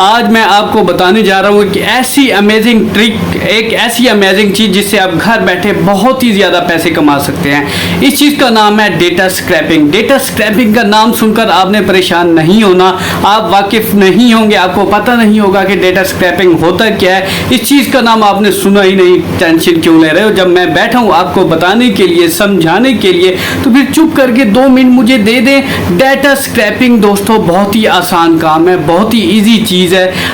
आज मैं आपको बताने जा रहा हूँ कि ऐसी अमेजिंग ट्रिक, एक ऐसी अमेजिंग चीज़ जिससे आप घर बैठे बहुत ही ज़्यादा पैसे कमा सकते हैं। इस चीज़ का नाम है डेटा स्क्रैपिंग। डेटा स्क्रैपिंग का नाम सुनकर आपने परेशान नहीं होना, आप वाकिफ़ नहीं होंगे, आपको पता नहीं होगा कि डेटा स्क्रैपिंग होता क्या है। इस चीज़ का नाम आपने सुना ही नहीं, टेंशन क्यों ले रहे हो। जब मैं बैठा हूँ आपको बताने के लिए, समझाने के लिए, तो फिर चुप करके 2 मिनट मुझे दे दें। डेटा स्क्रैपिंग दोस्तों बहुत ही आसान काम है, बहुत ही ईजी चीज़ है।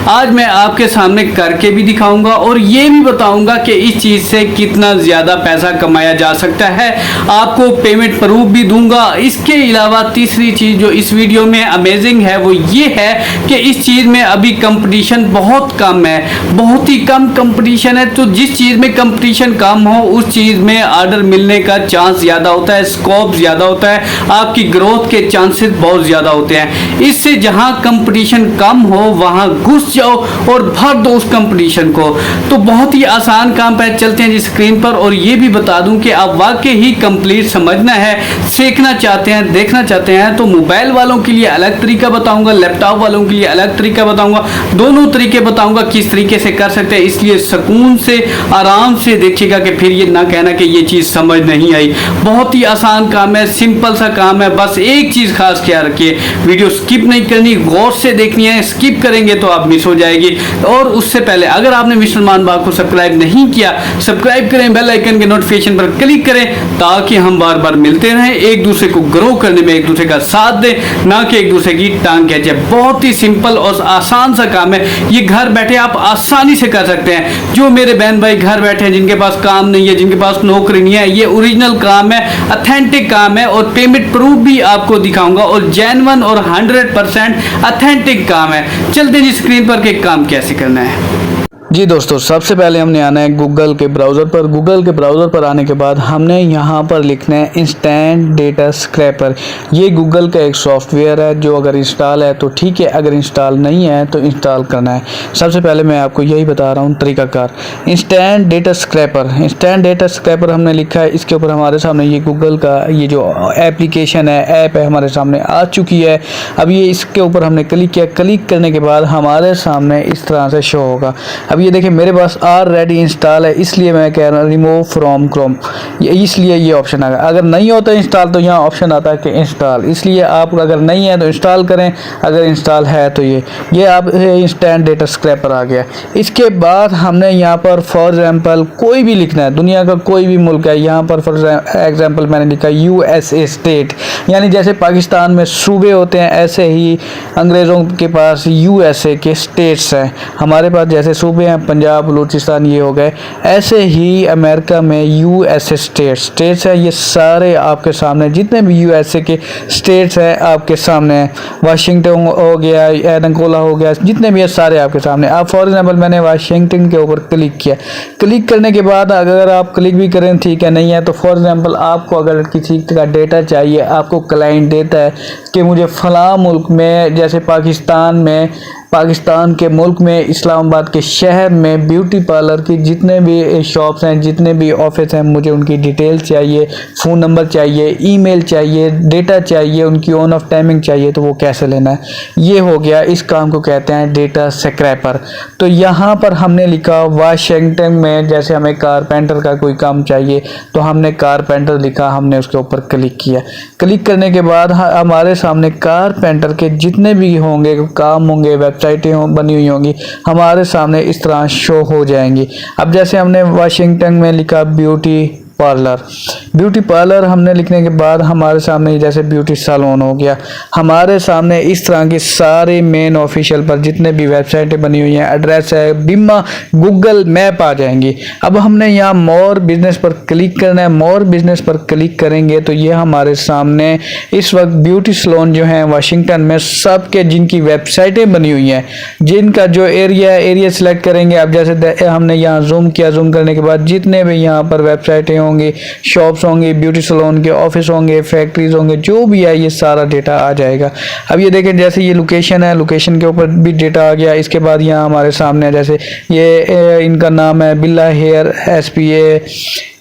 आज मैं आपके सामने करके भी दिखाऊंगा और ये भी बताऊंगा कि इस चीज़ से कितना ज़्यादा पैसा कमाया जा सकता है। आपको पेमेंट प्रूफ भी दूंगा। इसके अलावा तीसरी चीज़ जो इस वीडियो में अमेजिंग है वो ये है कि इस चीज़ में अभी कंपटीशन बहुत कम है, बहुत ही कम कंपटीशन है। तो जिस चीज़ में कंपटीशन कम हो उस चीज़ में ऑर्डर मिलने का चांस ज़्यादा होता है, स्कोप ज़्यादा होता है, आपकी ग्रोथ के चांसेस बहुत ज़्यादा होते हैं। इससे जहाँ कंपटीशन कम हो वहाँ घुस जाओ और भर दो उस कंपटीशन को। तो बहुत ही आसान काम पे चलते हैं जी स्क्रीन पर। और ये भी बता दूं कि आप वाकई ही कंप्लीट समझना है, सीखना चाहते हैं, देखना चाहते हैं तो मोबाइल वालों के लिए अलग तरीका बताऊंगा, लैपटॉप वालों के लिए अलग तरीका बताऊंगा, दोनों तरीके बताऊंगा किस तरीके से कर सकते हैं। इसलिए सुकून से आराम से देखिएगा कि फिर ये ना कहना कि ये चीज़ समझ नहीं आई। बहुत ही आसान काम है, सिंपल सा काम है। बस एक चीज़ खास ख्याल रखिए, वीडियो स्किप नहीं करनी, गौर से देखनी है। स्किप करेंगे तो आप मिस हो जाएगी। और उससे पहले अगर आपने मिस्टर मान बाग को सब्सक्राइब नहीं किया, सब्सक्राइब करें, बेल आइकन के नोटिफिकेशन पर क्लिक करें ताकि हम बार बार मिलते रहें, एक दूसरे को ग्रो करने में एक दूसरे का साथ दें, ना कि एक दूसरे की टांग खींचे। बहुत ही सिंपल और आसान सा काम है, ये घर बैठे आप आसानी से कर सकते हैं। जो मेरे बहन भाई घर बैठे हैं, जिनके पास काम नहीं है, जिनके पास नौकरी नहीं है, ये ओरिजिनल काम है, ऑथेंटिक काम है और पेमेंट प्रूफ भी आपको दिखाऊंगा और जेन्युइन और 100% ऑथेंटिक काम है। चलते जी स्क्रीन पर कि काम कैसे करना है। जी दोस्तों, सबसे पहले हमने आना है गूगल के ब्राउज़र पर। गूगल के ब्राउज़र पर आने के बाद हमने यहाँ पर लिखना है इंस्टेंट डेटा स्क्रैपर। ये गूगल का एक सॉफ्टवेयर है जो अगर इंस्टॉल है तो ठीक है, अगर इंस्टॉल नहीं है तो इंस्टॉल करना है। सबसे पहले मैं आपको यही बता रहा हूँ तरीकाकार। Instant data scraper, instant data scraper हमने लिखा है। इसके ऊपर हमारे सामने ये गूगल का ये जो एप्लीकेशन है, ऐप है, हमारे सामने आ चुकी है। अब ये इसके ऊपर हमने क्लिक किया। क्लिक करने के बाद हमारे सामने इस तरह से शो होगा। अब ये देखिए मेरे पास ऑलरेडी इंस्टॉल है, इसलिए मैं कह रहा हूँ रिमूव फ्रॉम क्रोम, इसलिए ये ऑप्शन आ गया। अगर नहीं होता इंस्टॉल तो यहाँ ऑप्शन आता है कि इंस्टॉल, इसलिए आप अगर नहीं है तो इंस्टॉल करें, अगर इंस्टॉल है तो ये आप इंस्टेंट डेटा स्क्रैपर आ गया। इसके बाद हमने यहाँ पर फॉर एग्जाम्पल कोई भी लिखना है, दुनिया का कोई भी मुल्क है। यहाँ पर फॉर एग्जाम्पल मैंने लिखा USA स्टेट, यानी जैसे पाकिस्तान में सूबे होते हैं ऐसे ही अंग्रेज़ों के पास USA के स्टेट्स हैं। हमारे पास जैसे सूबे हैं पंजाब, बलूचिस्तान, ये हो गए, ऐसे ही अमेरिका में USA स्टेट्स है। ये सारे आपके सामने जितने भी USA के स्टेट्स हैं आपके सामने हैं। वाशिंगटन हो गया, एनकोला हो गया, जितने भी है सारे आपके सामने। आप फॉर एग्जाम्पल मैंने वाशिंगटन के ऊपर क्लिक किया। क्लिक करने के बाद अगर आप क्लिक भी करें ठीक है, नहीं है तो फॉर एग्जाम्पल आपको अगर किसी का डेटा चाहिए, आपको क्लाइंट देता है कि मुझे फ़लाँ मुल्क में, जैसे पाकिस्तान के मुल्क में इस्लामाबाद के शहर में ब्यूटी पार्लर की जितने भी शॉप्स हैं, जितने भी ऑफिस हैं, मुझे उनकी डिटेल चाहिए, फ़ोन नंबर चाहिए, ईमेल चाहिए, डेटा चाहिए, उनकी ऑन ऑफ टाइमिंग चाहिए, तो वो कैसे लेना है। ये हो गया, इस काम को कहते हैं डेटा स्क्रैपर। तो यहाँ पर हमने लिखा वाशिंगटन में, जैसे हमें कारपेंटर का कोई काम चाहिए तो हमने कारपेंटर लिखा, हमने उसके ऊपर क्लिक किया। क्लिक करने के बाद हमारे सामने कारपेंटर के जितने भी होंगे काम होंगे, वेबसाइटें बनी हुई होंगी, हमारे सामने इस तरह शो हो जाएंगी। अब जैसे हमने वाशिंगटन में लिखा ब्यूटी पार्लर हमने लिखने के बाद हमारे सामने जैसे ब्यूटी सैलून हो गया, हमारे सामने इस तरह के सारे मेन ऑफिशियल पर जितने भी वेबसाइटें बनी हुई हैं, एड्रेस है, बीमा, गूगल मैप आ जाएंगी। अब हमने यहाँ मोर बिजनेस पर क्लिक करना है। मोर बिजनेस पर क्लिक करेंगे तो ये हमारे सामने इस वक्त ब्यूटी सैलून जो हैं वाशिंगटन में सबके जिनकी वेबसाइटें बनी हुई हैं, जिनका जो एरिया सेलेक्ट करेंगे। अब जैसे हमने यहाँ जूम किया, जूम करने के बाद जितने भी यहाँ पर वेबसाइटें होंगी, शॉप्स होंगी, ब्यूटी सैलून के ऑफिस होंगे, फैक्ट्रीज होंगे, जो भी है ये सारा डेटा आ जाएगा। अब ये देखें जैसे ये लोकेशन है, लोकेशन के ऊपर भी डेटा आ गया। इसके बाद यहाँ हमारे सामने जैसे ये इनका नाम है बिल्ला हेयर SPA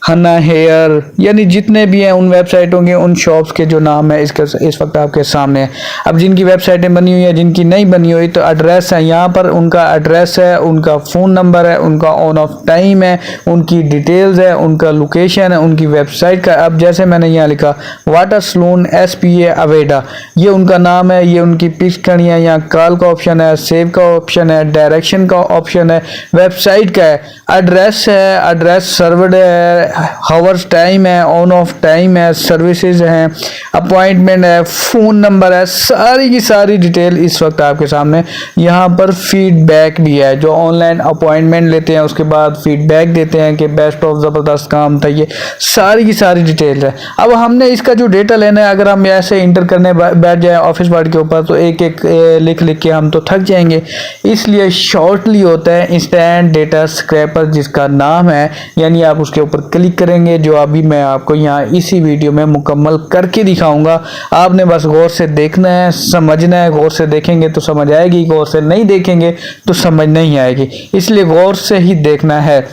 हन्ना हेयर, यानी जितने भी हैं उन वेबसाइटों के, उन शॉप्स के जो नाम है इसका इस वक्त आपके सामने है। अब जिनकी वेबसाइटें बनी हुई है, जिनकी नहीं बनी हुई, तो एड्रेस है यहाँ पर, उनका एड्रेस है, उनका फ़ोन नंबर है, उनका ऑन ऑफ टाइम है, उनकी डिटेल्स है, उनका लोकेशन है, उनकी वेबसाइट का। अब जैसे मैंने यहाँ लिखा वाटर सलून SPA अवेडा, ये उनका नाम है, ये उनकी पिक्स करनी है, यहाँ कॉल का ऑप्शन है, सेव का ऑप्शन है, डायरेक्शन का ऑप्शन है, वेबसाइट का है, एड्रेस है, एड्रेस सर्वर्ड है, हावर्स टाइम है, ऑन ऑफ टाइम है, सर्विसेज हैं, अपॉइंटमेंट है, फ़ोन नंबर है, सारी की सारी डिटेल इस वक्त आपके सामने। यहाँ पर फीडबैक भी है, जो ऑनलाइन अपॉइंटमेंट लेते हैं उसके बाद फीडबैक देते हैं कि बेस्ट ऑफ ज़बरदस्त काम था, ये सारी की सारी डिटेल है। अब हमने इसका जो डेटा लेना है, अगर हम ऐसे इंटर करने बैठ जाए ऑफिस वर्ड के ऊपर, तो एक एक लिख लिख के हम तो थक जाएंगे, इसलिए शॉर्टली होता है इंस्टेंट डेटा स्क्रैपर जिसका नाम है, यानी आप उसके ऊपर क्लिक करेंगे, जो अभी मैं आपको यहाँ इसी वीडियो में मुकम्मल करके दिखाऊंगा। आपने बस गौर से देखना है, समझना है, गौर से देखेंगे तो समझ आएगी, गौर से नहीं देखेंगे तो समझ नहीं आएगी, इसलिए गौर से ही देखना है।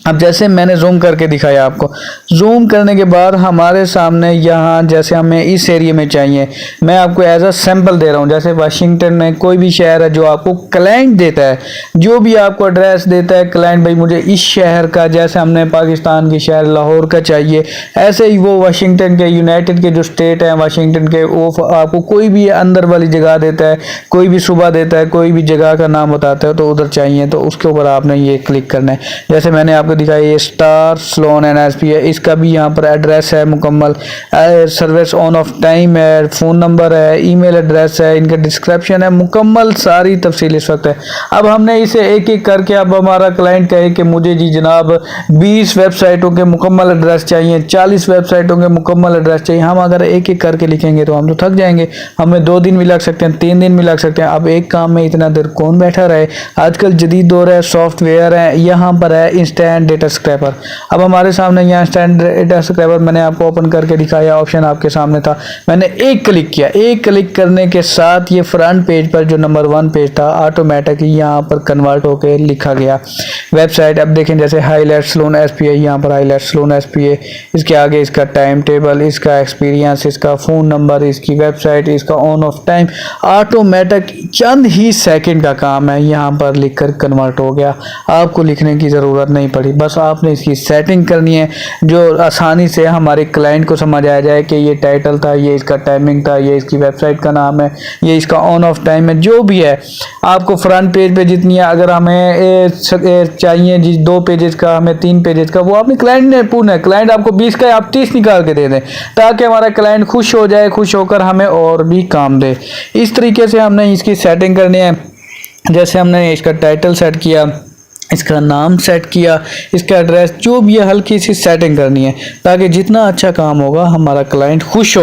अब जैसे मैंने जूम करके दिखाया आपको, जूम करने के बाद हमारे सामने यहाँ जैसे हमें इस एरिया में चाहिए, मैं आपको एज अ सैंपल दे रहा हूँ, जैसे वाशिंगटन में कोई भी शहर है जो आपको क्लाइंट देता है, जो भी आपको एड्रेस देता है क्लाइंट, भाई मुझे इस शहर का, जैसे हमने पाकिस्तान के शहर लाहौर का चाहिए, ऐसे ही वो वाशिंगटन के, यूनाइटेड के जो स्टेट हैं वाशिंगटन के, वो आपको कोई भी अंदर वाली जगह देता है, कोई भी सूबा देता है, कोई भी जगह का नाम बताता है, तो उधर चाहिए तो उसके ऊपर आपने ये क्लिक करना है। जैसे मैंने आपको दिखाया ये स्टार सलून SPA है, इसका भी यहाँ पर एड्रेस है मुकम्मल, सर्विस ऑन ऑफ टाइम है, फ़ोन नंबर है, ईमेल एड्रेस है, इनका डिस्क्रिप्शन है, मुकम्मल सारी तफसील इस वक्त है। अब हमने इसे एक एक करके, अब हमारा क्लाइंट कहे कि मुझे जी जनाब 20 वेबसाइटों के मुकम्मल एड्रेस चाहिए, 40 वेबसाइटों के मुकम्मल एड्रेस चाहिए, हम अगर एक एक करके लिखेंगे तो हम तो थक जाएंगे, हमें 2 दिन भी लग सकते हैं, 3 दिन भी लग सकते हैं। अब एक काम में इतना देर कौन बैठा रहे, आजकल जदीद दौर है, सॉफ्टवेयर है, यहाँ पर है इंस्टेंट डेटा स्क्रैपर। अब हमारे सामने यहाँ इंस्टेंट डेटा स्क्रैपर मैंने आपको ओपन करके दिखाया, ऑप्शन आपके सामने था, मैंने एक क्लिक किया, एक क्लिक करने के साथ ये फ्रंट पेज पर जो नंबर 1 पेज था ऑटोमेटिकली यहाँ पर कन्वर्ट होके लिखा गया वेबसाइट। अब देखें जैसे हाईलाइट सलून SPA, यहाँ पर हाईलाइट सलून SPA, इसके आगे इसका टाइम टेबल, इसका एक्सपीरियंस, इसका फ़ोन नंबर, इसकी वेबसाइट, इसका on off time, automatic Chand he second का काम है, यहाँ पर लिखकर कन्वर्ट हो गया, आपको लिखने की ज़रूरत नहीं पड़ी, बस आपने इसकी सेटिंग करनी है जो आसानी से हमारे क्लाइंट को समझ आ जाए कि ये टाइटल था, ये इसका टाइमिंग था, ये इसकी वेबसाइट का नाम है, ये इसका ऑन ऑफ टाइम है, जो भी है। आपको फ्रंट पेज पे जितनी है, अगर हमें चाहिए जी 2 पेजेस का, हमें 3 पेजेस का, वो अपने क्लाइंट ने पूछना है, क्लाइंट आपको 20 का आप 30 निकाल के दे दें, ताकि हमारा क्लाइंट खुश हो जाए, खुश होकर हमें और भी काम दे। इस तरीके से हमने इसकी सेटिंग करनी है। जैसे हमने इसका टाइटल सेट किया, इसका नाम सेट किया, इसका एड्रेस, जो भी है हल्की सी सेटिंग करनी है, ताकि जितना अच्छा काम होगा हमारा क्लाइंट खुश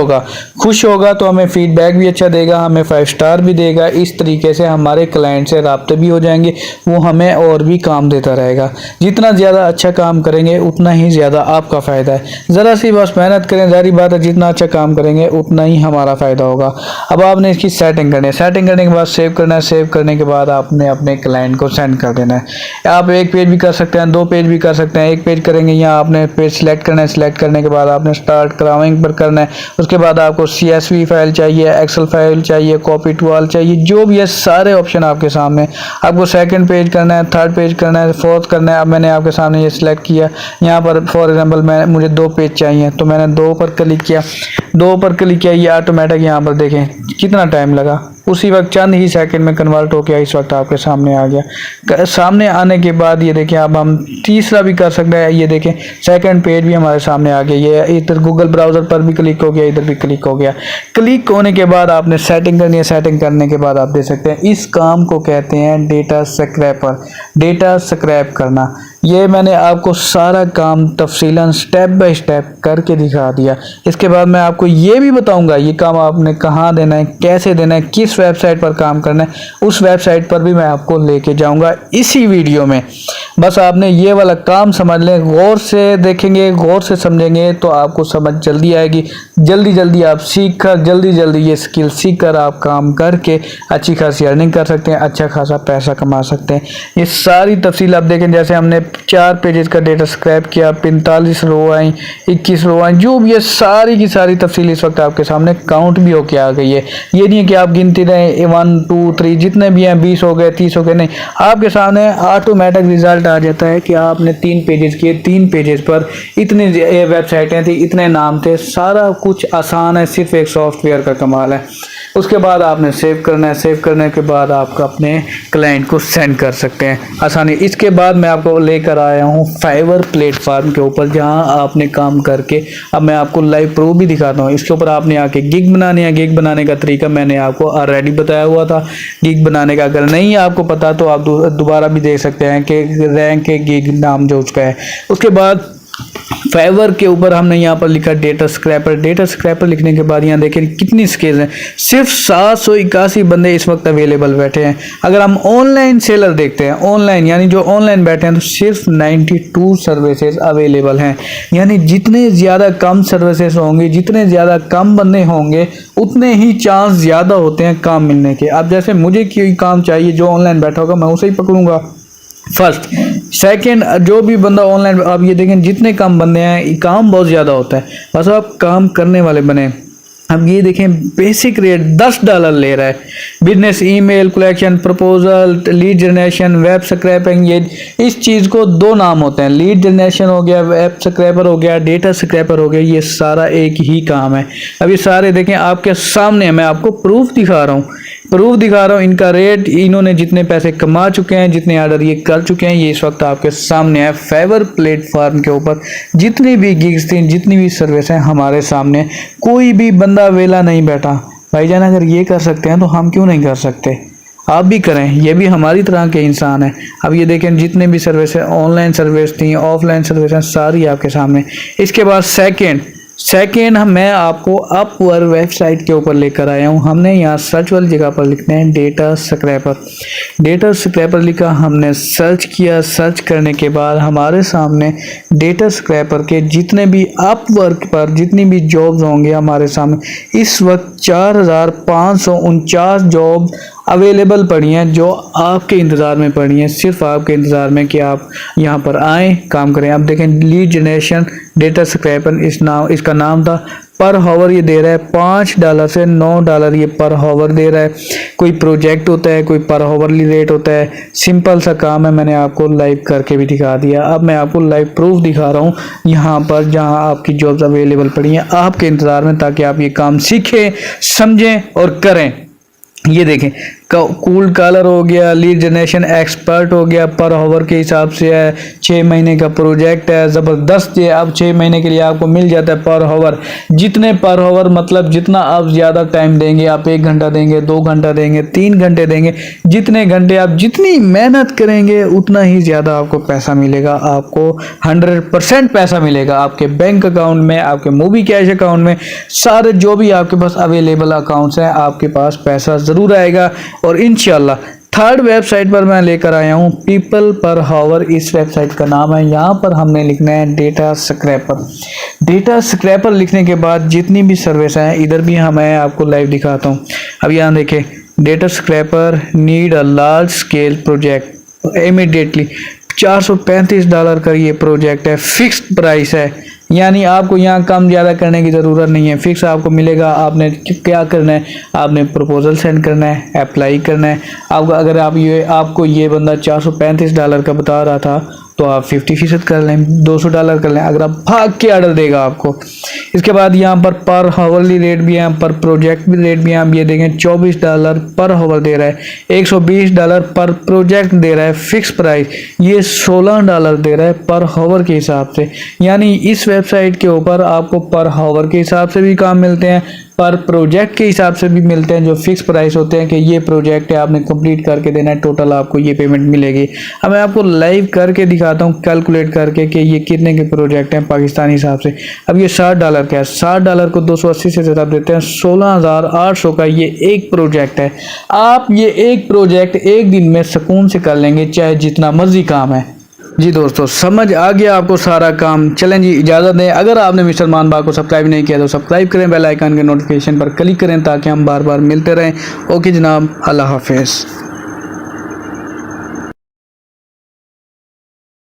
होगा तो हमें फीडबैक भी अच्छा देगा, हमें 5 स्टार भी देगा। इस तरीके से हमारे क्लाइंट से राब्ते भी हो जाएंगे, वो हमें और भी काम देता रहेगा। जितना ज़्यादा अच्छा काम करेंगे उतना ही ज़्यादा आपका फ़ायदा है। ज़रा सी बस मेहनत करें, जारी बात है, जितना अच्छा काम करेंगे उतना ही हमारा फ़ायदा होगा। अब आपने इसकी सेटिंग करनी है, सेटिंग करने के बाद सेव करना है, सेव करने के बाद आपने अपने क्लाइंट को सेंड कर देना है। आप 1 पेज भी कर सकते हैं, 2 पेज भी कर सकते हैं। 1 पेज करेंगे, यहाँ आपने पेज सिलेक्ट करना है, सिलेक्ट करने के बाद आपने स्टार्ट ड्राइंग पर करना है। उसके बाद आपको CSV फाइल चाहिए, एक्सेल फाइल चाहिए, कॉपी टू ऑल चाहिए, जो भी है सारे ऑप्शन आपके सामने। आपको 2nd पेज करना है, 3rd पेज करना है, 4th करना है। अब मैंने आपके सामने ये सिलेक्ट किया, यहाँ पर फॉर एग्जाम्पल मुझे 2 पेज चाहिए, तो मैंने 2 पर क्लिक किया, 2 पर क्लिक किया, ये ऑटोमेटिक यहाँ पर देखें कितना टाइम लगा, उसी वक्त चंद ही सेकंड में कन्वर्ट हो गया, इस वक्त आपके सामने आ गया। सामने आने के बाद ये देखें, अब हम तीसरा भी कर सकते हैं। ये देखें 2nd पेज भी हमारे सामने आ गया, ये इधर गूगल ब्राउज़र पर भी क्लिक हो गया, इधर भी क्लिक हो गया। क्लिक होने के बाद आपने सेटिंग करनी है, सेटिंग करने के बाद आप देख सकते हैं इस काम को कहते हैं डेटा स्क्रैपर, डेटा स्क्रैप करना। ये मैंने आपको सारा काम तफसीलन स्टेप बाय स्टेप करके दिखा दिया। इसके बाद मैं आपको ये भी बताऊंगा ये काम आपने कहाँ देना है, कैसे देना है, किस वेबसाइट पर काम करना है, उस वेबसाइट पर भी मैं आपको लेके जाऊंगा इसी वीडियो में। बस आपने ये वाला काम समझ लें, गौर से देखेंगे, गौर से समझेंगे तो आपको समझ जल्दी आएगी। जल्दी जल्दी आप सीख कर, जल्दी जल्दी ये स्किल सीख कर आप काम करके अच्छी खासी अर्निंग कर सकते हैं, अच्छा खासा पैसा कमा सकते हैं। ये सारी तफसील आप देखें, जैसे हमने 4 पेजेस का डेटा स्क्रैप किया, 45 रो आई, 21 रो आई, जो भी ये सारी की सारी तफसील इस वक्त आपके सामने काउंट भी होके आ गई है। ये नहीं है कि आप गिनती रहें 1 2 3 जितने भी हैं 20 हो गए 30 हो गए, नहीं, आपके सामने ऑटोमेटिक रिजल्ट आ जाता है कि आपने 3 पेजेस किए, 3 पेजेस पर इतनी वेबसाइटें थी, इतने नाम थे, सारा कुछ आसान है, सिर्फ एक सॉफ्टवेयर का कमाल है। उसके बाद आपने सेव करना है, सेव करने के बाद आपका अपने क्लाइंट को सेंड कर सकते हैं आसानी। इसके बाद मैं आपको लेकर आया हूँ फाइवर प्लेटफार्म के ऊपर, जहाँ आपने काम करके अब मैं आपको लाइव प्रूफ भी दिखाता हूँ। इसके ऊपर आपने आके गिग बनानी है। गिग बनाने का तरीका मैंने आपको ऑलरेडी बताया हुआ था। गिग बनाने का अगर नहीं आपको पता तो आप दोबारा भी देख सकते हैं कि रैंक के गिग नाम जो उसका है। उसके बाद फाइवर के ऊपर हमने यहाँ पर लिखा डेटा स्क्रैपर। डेटा स्क्रैपर लिखने के बाद यहाँ देखिए कितनी स्किल्स हैं। सिर्फ 781 बंदे इस वक्त अवेलेबल बैठे हैं। अगर हम ऑनलाइन सेलर देखते हैं, ऑनलाइन यानी जो ऑनलाइन बैठे हैं, तो सिर्फ 92 सर्विसेज अवेलेबल हैं। यानी जितने ज़्यादा कम सर्विसेज होंगे, जितने ज़्यादा कम बंदे होंगे, उतने ही चांस ज़्यादा होते हैं काम मिलने के। अब जैसे मुझे कोई काम चाहिए, जो ऑनलाइन बैठा होगा मैं उसे ही पकड़ूंगा फर्स्ट। सेकंड, जो भी बंदा ऑनलाइन, आप ये देखें जितने कम बंदे हैं काम बहुत ज़्यादा होता है, बस आप काम करने वाले बने। अब ये देखें बेसिक रेट $10 ले रहा है। Business email collection, proposal, lead generation, web scrapping, ये इस चीज़ को 2 नाम होते हैं। लीड जनरेशन हो गया, वेब स्क्रैपर हो गया, डेटा स्क्रैपर हो गया, ये सारा एक ही काम है। अब ये सारे देखें आपके सामने, मैं आपको प्रूफ दिखा रहा हूँ, इनका रेट, इन्होंने जितने पैसे कमा चुके हैं, जितने ऑर्डर ये कर चुके हैं, ये इस वक्त आपके सामने है। फाइवर प्लेटफॉर्म के ऊपर जितनी भी गिग्स थी, जितनी भी सर्विस हैं हमारे सामने, कोई भी बंदा वेला नहीं बैठा। भाईजान अगर ये कर सकते हैं तो हम क्यों नहीं कर सकते? आप भी करें, ये भी हमारी तरह के इंसान हैं। अब ये देखें जितने भी सर्विस है, ऑनलाइन सर्विस थी, ऑफलाइन सर्विस हैं, सारी आपके सामने। इसके बाद सेकेंड मैं आपको अपवर्क वेबसाइट के ऊपर लेकर आया हूँ। हमने यहाँ सर्च वाली जगह पर लिखना है डेटा स्क्रैपर। डेटा स्क्रैपर लिखा, हमने सर्च किया। सर्च करने के बाद हमारे सामने डेटा स्क्रैपर के जितने भी अपवर्क पर जितनी भी जॉब्स होंगे हमारे सामने इस वक्त 4549 जॉब अवेलेबल पड़ी हैं, जो आपके इंतज़ार में पड़ी हैं, सिर्फ आपके इंतज़ार में कि आप यहाँ पर आएँ, काम करें। आप देखें लीड जनरेशन डेटा स्क्रैपर इसका नाम था। पर हावर ये दे रहा है $5 से $9 ये पर हावर दे रहा है। कोई प्रोजेक्ट होता है, कोई पर हावरली रेट होता है। सिंपल सा काम है, मैंने आपको लाइव करके भी दिखा दिया। अब मैं आपको लाइव प्रूफ दिखा रहा हूँ यहाँ पर, जहाँ आपकी जॉब्स अवेलेबल पड़ी हैं आपके इंतज़ार में, ताकि आप ये काम सीखें, समझें और करें। ये देखें, कूल कलर हो गया, लीड जनरेशन एक्सपर्ट हो गया, पर हावर के हिसाब से है, 6 महीने का प्रोजेक्ट है, ज़बरदस्त है। अब 6 महीने के लिए आपको मिल जाता है पर हावर। जितने पर हावर मतलब जितना आप ज़्यादा टाइम देंगे, आप 1 घंटा देंगे, 2 घंटा देंगे, 3 घंटे देंगे, जितने घंटे आप जितनी मेहनत करेंगे उतना ही ज़्यादा आपको पैसा मिलेगा। आपको 100% पैसा मिलेगा आपके बैंक अकाउंट में, आपके मूवी कैश अकाउंट में, सारे जो भी आपके पास अवेलेबल अकाउंट्स हैं, आपके पास पैसा ज़रूर आएगा। और इंशाल्लाह थर्ड वेबसाइट पर मैं लेकर आया हूँ पीपल पर हावर, इस वेबसाइट का नाम है। यहाँ पर हमने लिखना है डेटा स्क्रैपर। डेटा स्क्रैपर लिखने के बाद जितनी भी सर्विस हैं, इधर भी मैं आपको लाइव दिखाता हूँ। अब यहाँ देखें, data scraper need a large scale project immediately. $435 का ये प्रोजेक्ट है, फिक्स्ड प्राइस है, यानी आपको यहाँ कम ज़्यादा करने की ज़रूरत नहीं है, फिक्स आपको मिलेगा। आपने क्या करना है, आपने प्रपोजल सेंड करना है, अप्लाई करना है। अगर आपको ये बंदा $435 का बता रहा था तो आप 50% कर लें, $200 कर लें, अगर आप भाग के ऑर्डर देगा आपको। इसके बाद यहाँ पर हावरली रेट भी है, पर प्रोजेक्ट भी रेट भी है। आप ये देखें $24 पर हावर दे रहा है, $120 पर प्रोजेक्ट दे रहा है, फिक्स प्राइस। ये $16 दे रहा है पर हावर के हिसाब से। यानी इस वेबसाइट के ऊपर आपको पर हावर के हिसाब से भी काम मिलते हैं, पर प्रोजेक्ट के हिसाब से भी मिलते हैं, जो फिक्स प्राइस होते हैं कि ये प्रोजेक्ट है, आपने कंप्लीट करके देना है, टोटल आपको ये पेमेंट मिलेगी। अब मैं आपको लाइव करके दिखाता हूँ, कैलकुलेट करके कि ये कितने के प्रोजेक्ट हैं पाकिस्तानी हिसाब से। अब ये $60 का है, $60 को 280 से ज़्यादा देते हैं, 16,800 का ये एक प्रोजेक्ट है। आप ये एक प्रोजेक्ट एक दिन में सुकून से कर लेंगे, चाहे जितना मर्जी काम है। जी दोस्तों, समझ आ गया आपको सारा काम। चलें जी, इजाज़त दें। अगर आपने मिस्टर मान बाग को सब्सक्राइब नहीं किया तो सब्सक्राइब करें, बेल आइकन के नोटिफिकेशन पर क्लिक करें ताकि हम बार बार मिलते रहें। ओके जनाब, अल्लाह हाफिज़।